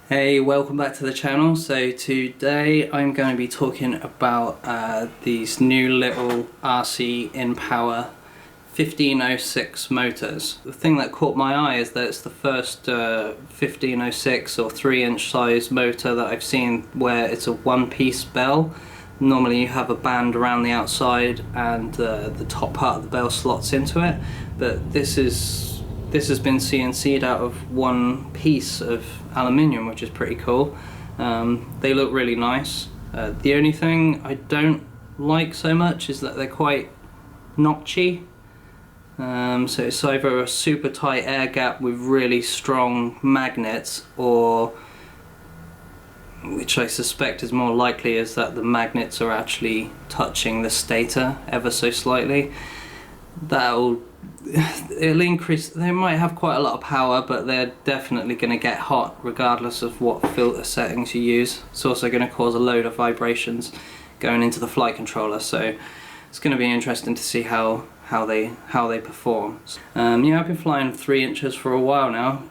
Hey, welcome back to the channel. So today I'm going to be talking about these new little RCINPower 1506 motors. The thing that caught my eye is that it's the first 1506 or 3-inch size motor that I've seen where it's a one-piece bell. Normally you have a band around the outside and the top part of the bell slots into it, but this has been CNC'd out of one piece of aluminium, which is pretty cool. They look really nice. The only thing I don't like so much is that they're quite notchy. So it's either a super tight air gap with really strong magnets, or, which I suspect is more likely, is that the magnets are actually touching the stator ever so slightly. It'll increase. They might have quite a lot of power, but they're definitely going to get hot regardless of what filter settings you use. It's also going to cause a load of vibrations going into the flight controller, so it's going to be interesting to see how they perform. Yeah, I've been flying 3 inches for a while now,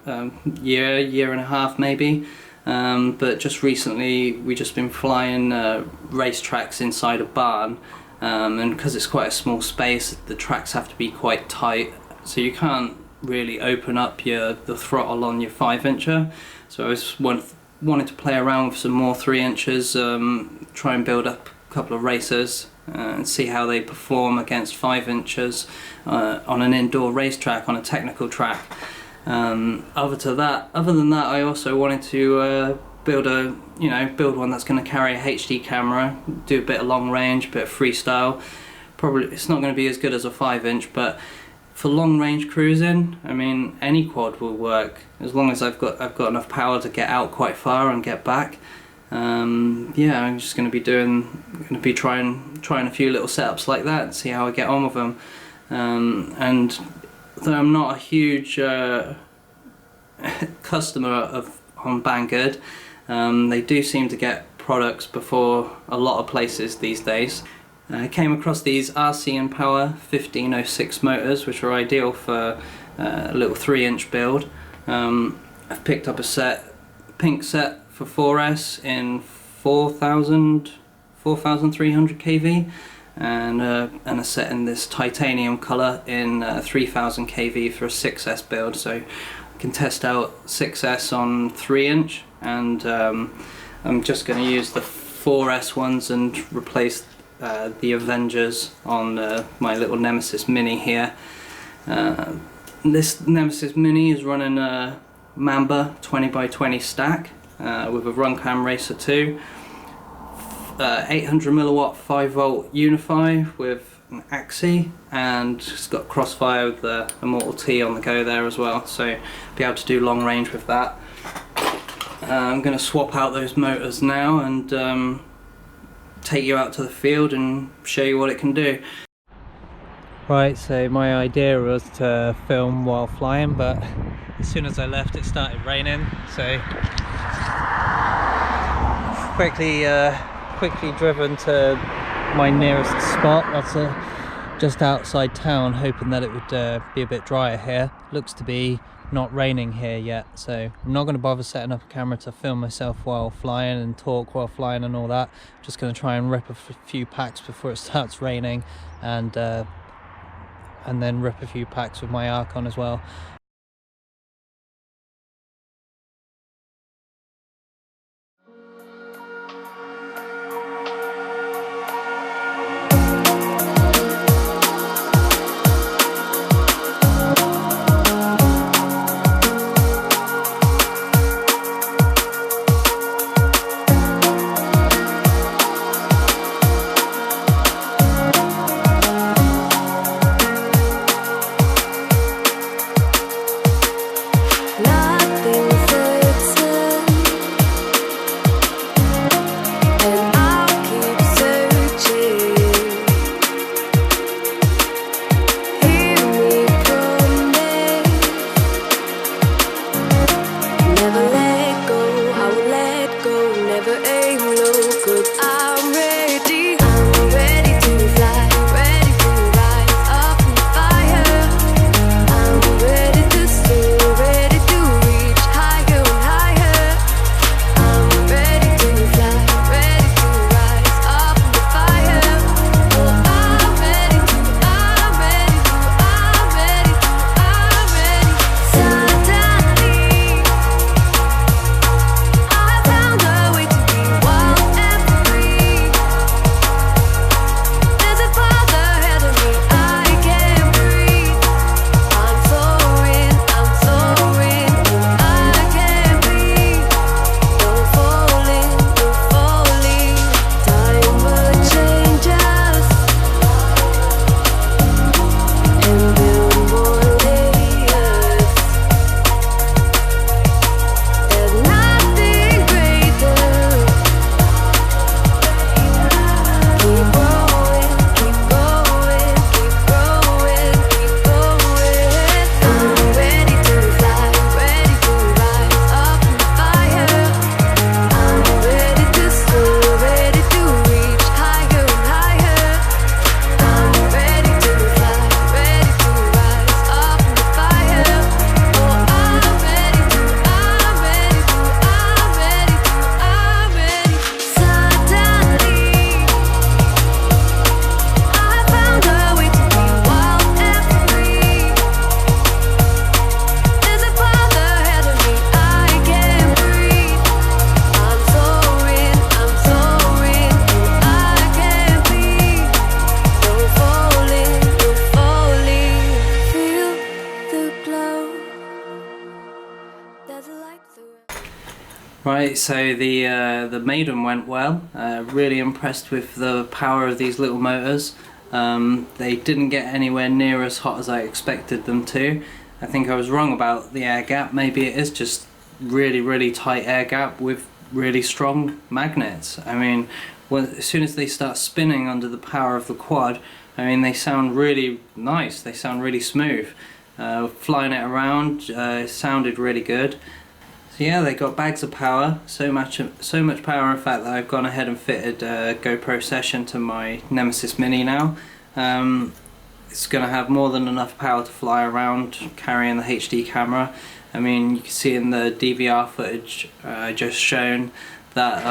year and a half maybe. But just recently we just been flying racetracks inside a barn. And because it's quite a small space, the tracks have to be quite tight, so you can't really open up the throttle on your 5-incher. So I just wanted to play around with some more 3 inches, try and build up a couple of races and see how they perform against 5 inches on an indoor racetrack, on a technical track. Other than that, I also wanted to build one that's going to carry a HD camera, do a bit of long range, a bit of freestyle. Probably it's not going to be as good as a 5-inch, but for long range cruising, I mean, any quad will work as long as I've got enough power to get out quite far and get back. Yeah, I'm just going to be trying a few little setups like that and see how I get on with them. And though I'm not a huge customer on Banggood, they do seem to get products before a lot of places these days. I came across these RCINPower 1506 motors, which are ideal for a little 3-inch build. I've picked up a pink set for 4S in 4,300 kV, and a set in this titanium colour in 3,000 kV for a 6S build. So I can test out 6S on 3-inch, and I'm just going to use the 4S ones and replace the Avengers on my little Nemesis Mini here. This Nemesis Mini is running a Mamba 20x20 stack with a Runcam Racer 2, 800 milliwatt 5-volt Unify with an Axie, and it's got Crossfire with the Immortal T on the go there as well, so be able to do long range with that. I'm going to swap out those motors now and take you out to the field and show you what it can do. Right, so my idea was to film while flying, but as soon as I left it started raining, so quickly driven to my nearest spot. That's just outside town, hoping that it would be a bit drier here. Looks to be not raining here yet, so I'm not going to bother setting up a camera to film myself while flying and talk while flying and all that. Just going to try and rip a few packs before it starts raining, and then rip a few packs with my arc on as well. Right, so the maiden went well. Really impressed with the power of these little motors. They didn't get anywhere near as hot as I expected them to. I think I was wrong about the air gap. Maybe it is just really tight air gap with really strong magnets. I mean, as soon as they start spinning under the power of the quad, I mean, they sound really nice. They sound really smooth. Flying it around sounded really good. So yeah, they got bags of power, so much power in fact that I've gone ahead and fitted a GoPro Session to my Nemesis Mini now. It's going to have more than enough power to fly around carrying the HD camera. I mean, you can see in the DVR footage I just shown that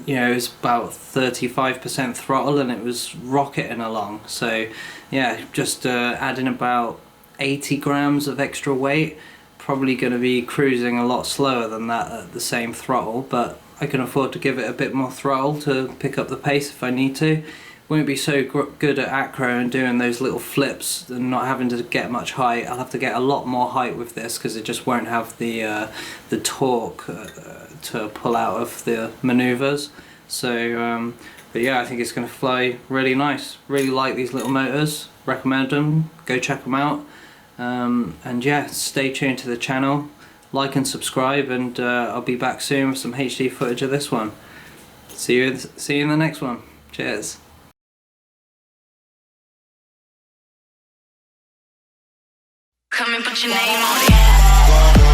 you know, it was about 35% throttle and it was rocketing along. So yeah, just adding about 80 grams of extra weight. Probably going to be cruising a lot slower than that at the same throttle, but I can afford to give it a bit more throttle to pick up the pace if I need to. Won't be so good at acro and doing those little flips and not having to get much height. I'll have to get a lot more height with this because it just won't have the torque to pull out of the maneuvers. So but yeah, I think it's going to fly really nice. Really like these little motors, recommend them, go check them out. And yeah, stay tuned to the channel, like and subscribe, and I'll be back soon with some HD footage of this one. See you in the next one. Cheers. Come and put your name on it.